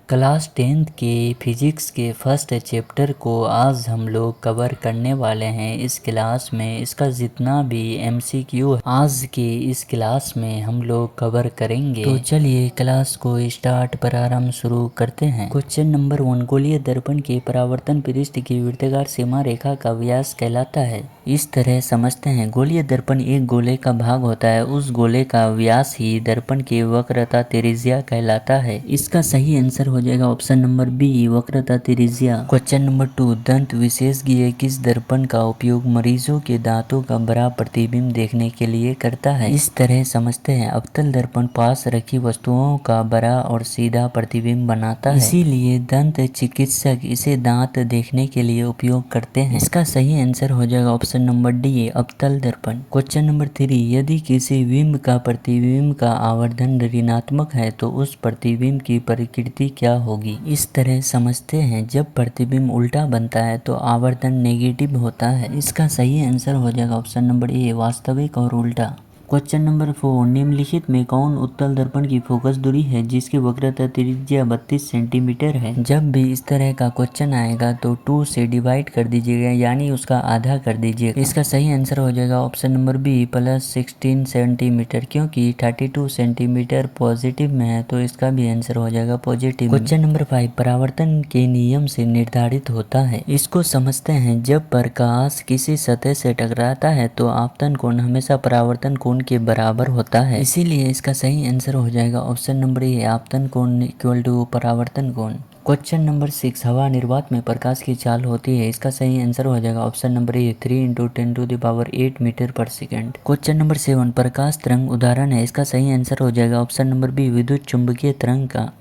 Class 10th के physics के first chapter को आज हम लोग कवर करने वाले हैं इस क्लास में। इसका जितना भी एमसीक्यू आज के इस क्लास में हम लोग कवर करेंगे। तो चलिए क्लास को स्टार्ट प्रारंभ शुरू करते हैं। क्वेश्चन नंबर 1, गोलीय दर्पण के परावर्तन पृष्ठ की वृत्ताकार सीमा रेखा का व्यास कहलाता है। इस तरह समझते हैं, गोलीय दर्पण एक गोले का भाग होता है, उस गोले का व्यास ही दर्पण की वक्रता त्रिज्या कहलाता है। इसका सही आंसर हो जाएगा ऑप्शन नंबर बी, वक्रता त्रिज्या। क्वेश्चन नंबर 2, दंत विशेषज्ञ किस दर्पण का उपयोग मरीजों के दांतों का बड़ा प्रतिबिंब देखने के लिए करता है। इस तरह समझते हैं, अवतल दर्पण पास रखी वस्तुओं का बड़ा और सीधा प्रतिबिंब बनाता है, इसीलिए दंत चिकित्सक इसे दांत देखने के लिए उपयोग करते हैं। इसका सही आंसर हो जाएगा ऑप्शन नंबर डी, अवतल दर्पण। क्वेश्चन नंबर 3, यदि किसी बिंब का प्रतिबिंब का आवर्धन ऋणात्मक है तो उस प्रतिबिंब की प्रकृति क्या होगी। इस तरह समझते हैं, जब प्रतिबिंब उल्टा बनता है तो आवर्धन नेगेटिव होता है। इसका सही आंसर हो जाएगा ऑप्शन नंबर ए, वास्तविक और उल्टा। क्वेश्चन नंबर 4, निम्नलिखित में कौन उत्तल दर्पण की फोकस दूरी है जिसकी वक्रता त्रिज्या 32 सेंटीमीटर है। जब भी इस तरह का क्वेश्चन आएगा तो 2 से डिवाइड कर दीजिएगा, यानी उसका आधा कर दीजिएगा। इसका सही आंसर हो जाएगा ऑप्शन नंबर बी, +16 सेंटीमीटर, क्योंकि 32 सेंटीमीटर पॉजिटिव में है तो इसका भी आंसर हो जाएगा पॉजिटिव। क्वेश्चन नंबर 5, परावर्तन के नियम से निर्धारित होता है। इसको समझते हैं, जब प्रकाश किसी सतह से टकराता है तो आपतन कोण हमेशा परावर्तन कोण के बराबर होता है, इसीलिए इसका सही आंसर हो जाएगा ऑप्शन नंबर ए, आपतन कोण इक्वल टू परावर्तन कोण। क्वेश्चन नंबर 6, हवा निर्वात में प्रकाश की चाल होती है। इसका सही आंसर हो जाएगा ऑप्शन नंबर ए, 3 × 10⁸ मीटर पर सेकेंड। क्वेश्चन नंबर 7, प्रकाश तरंग उदाहरण है। इसका सही आंसर हो जाएगा ऑप्शन नंबर बी, विद्युत चुंबकीय तरंग का।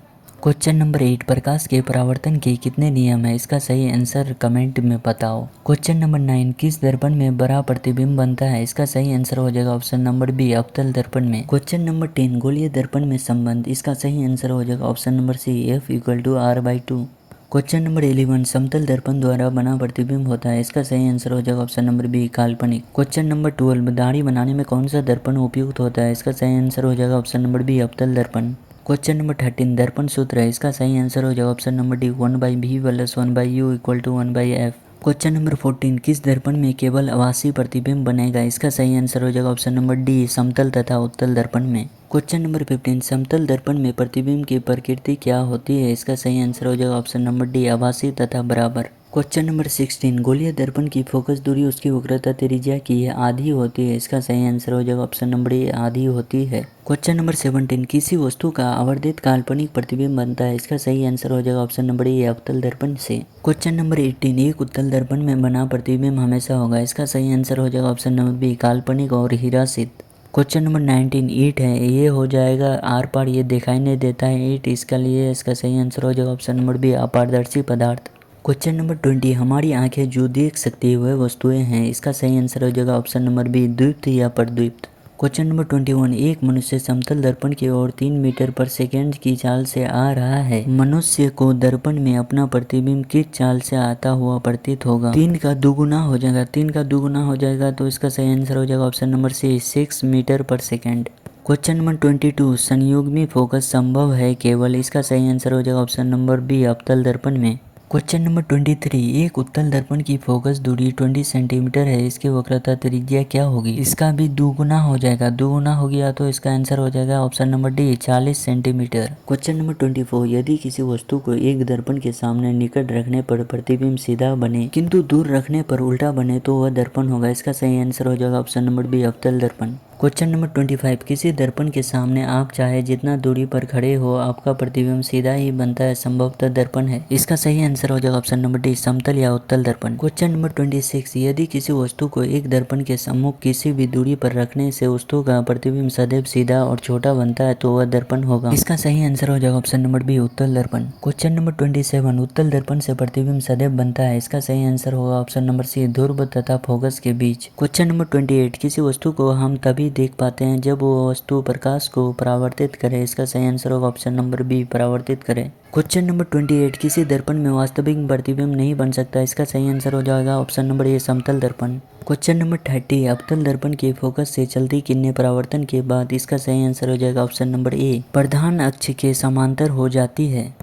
क्वेश्चन नंबर 8, प्रकाश के परावर्तन के कितने नियम है। इसका सही आंसर कमेंट में बताओ। क्वेश्चन नंबर 9, किस दर्पण में बड़ा प्रतिबिंब बनता है। इसका सही आंसर हो जाएगा ऑप्शन नंबर बी, अवतल दर्पण में। क्वेश्चन नंबर 10, गोलीय दर्पण में संबंध। इसका सही आंसर हो जाएगा option number C, F = R/2। Question number 11, समतल दर्पण द्वारा बना प्रतिबिंब होता है। इसका सही आंसर हो जाएगा ऑप्शन नंबर बी, काल्पनिक। क्वेश्चन नंबर 12, दाढ़ी बनाने में कौन सा दर्पण उपयुक्त होता है। इसका सही आंसर हो जाएगा ऑप्शन नंबर बी, अवतल दर्पण। क्वेश्चन नंबर 13, दर्पण सूत्र है। इसका सही आंसर हो जाएगा option number D, 1/v + 1/u = 1/f। Question number 14, किस दर्पण में केवल आभासी प्रतिबिंब बनेगा। इसका सही आंसर हो जाएगा ऑप्शन नंबर डी, समतल तथा उत्तल दर्पण में। क्वेश्चन नंबर 15, समतल दर्पण में प्रतिबिंब की प्रकृति क्या होती है। इसका सही आंसर हो जाएगा ऑप्शन नंबर डी, आभासी तथा बराबर। क्वेश्चन नंबर 16, गोलीय दर्पण की फोकस दूरी उसकी वक्रता त्रिज्या की आधी होती है। इसका सही आंसर हो जाएगा ऑप्शन नंबर ए, आधी होती है। क्वेश्चन नंबर 17, किसी वस्तु का आवर्धित काल्पनिक प्रतिबिंब बनता है। इसका सही आंसर हो जाएगा ऑप्शन नंबर ए, अवतल दर्पण से। क्वेश्चन नंबर 18, एक उत्तल दर्पण में बना प्रतिबिंब हमेशा होगा। इसका सही आंसर हो जाएगा ऑप्शन नंबर बी, काल्पनिक और हिरासित। क्वेश्चन नंबर 19, ईंट है, ये हो जाएगा आर पार, ये दिखाई नहीं देता है ईंट, इसका लिए इसका सही आंसर हो जाएगा ऑप्शन नंबर बी, अपारदर्शी पदार्थ। क्वेश्चन नंबर 20, हमारी आंखें जो देख सकती है वह वस्तुएं हैं। इसका सही आंसर हो जाएगा ऑप्शन नंबर बी, द्वीप्त या प्रद्वीप्त। क्वेश्चन नंबर 21, एक मनुष्य समतल दर्पण की ओर 3 मीटर पर सेकेंड की चाल से आ रहा है। मनुष्य को दर्पण में अपना प्रतिबिंब किस चाल से आता हुआ प्रतीत होगा। 3 का दुगुना हो जाएगा, 3 का दुगुना हो जाएगा तो इसका सही आंसर हो जाएगा ऑप्शन नंबर सी, 6 मीटर पर सेकेंड। क्वेश्चन नंबर 22, संयुग्मी फोकस संभव है केवल। इसका सही आंसर हो जाएगा ऑप्शन नंबर बी, अवतल दर्पण में। क्वेश्चन नंबर 23, एक उत्तल दर्पण की फोकस दूरी 20 सेंटीमीटर है, इसकी वक्रता त्रिज्या क्या होगी। इसका भी दुगुना हो जाएगा, दुगुना हो गया तो इसका आंसर हो जाएगा option number D, 40 centimetre. Question number 24, यदि किसी वस्तु को एक दर्पण के सामने निकट रखने पर प्रतिबिंब सीधा बने किंतु दूर रखने पर उल्टा बने तो वह दर्पण होगा। इसका सही आंसर हो जाएगा ऑप्शन नंबर बी, अवतल दर्पण। क्वेश्चन नंबर 25, किसी दर्पण के सामने आप चाहे जितना दूरी पर खड़े हो आपका प्रतिबिंब सीधा ही बनता है, संभवतः दर्पण है। इसका सही आंसर हो जाएगा ऑप्शन नंबर डी, समतल या उत्तल दर्पण। क्वेश्चन नंबर 26, यदि किसी वस्तु को एक दर्पण के सम्मुख किसी भी दूरी पर रखने से वस्तु का प्रतिबिंब सदैव सीधा और छोटा बनता है तो वह दर्पण होगा। इसका सही आंसर हो जाएगा ऑप्शन नंबर बी, उत्तल दर्पण। क्वेश्चन नंबर 27, उत्तल दर्पण से प्रतिबिंब सदैव बनता है। इसका सही आंसर होगा ऑप्शन नंबर सी, ध्रुव तथा फोकस के बीच। क्वेश्चन नंबर 28, किसी वस्तु को हम तभी देख पाते हैं जब वो वस्तु प्रकाश को परावर्तित करे। इसका सही आंसर होगा ऑप्शन नंबर बी, परावर्तित करे। क्वेश्चन नंबर 28, किसी दर्पण में वास्तविक प्रतिबिंब नहीं बन सकता। इसका सही आंसर हो जाएगा ऑप्शन नंबर ए, समतल दर्पण। क्वेश्चन नंबर 30, अवतल दर्पण के फोकस से चलती किरणें परावर्तन के बाद। इसका सही आंसर हो जाएगा ऑप्शन नंबर ए, प्रधान अक्ष के समांतर हो जाती है।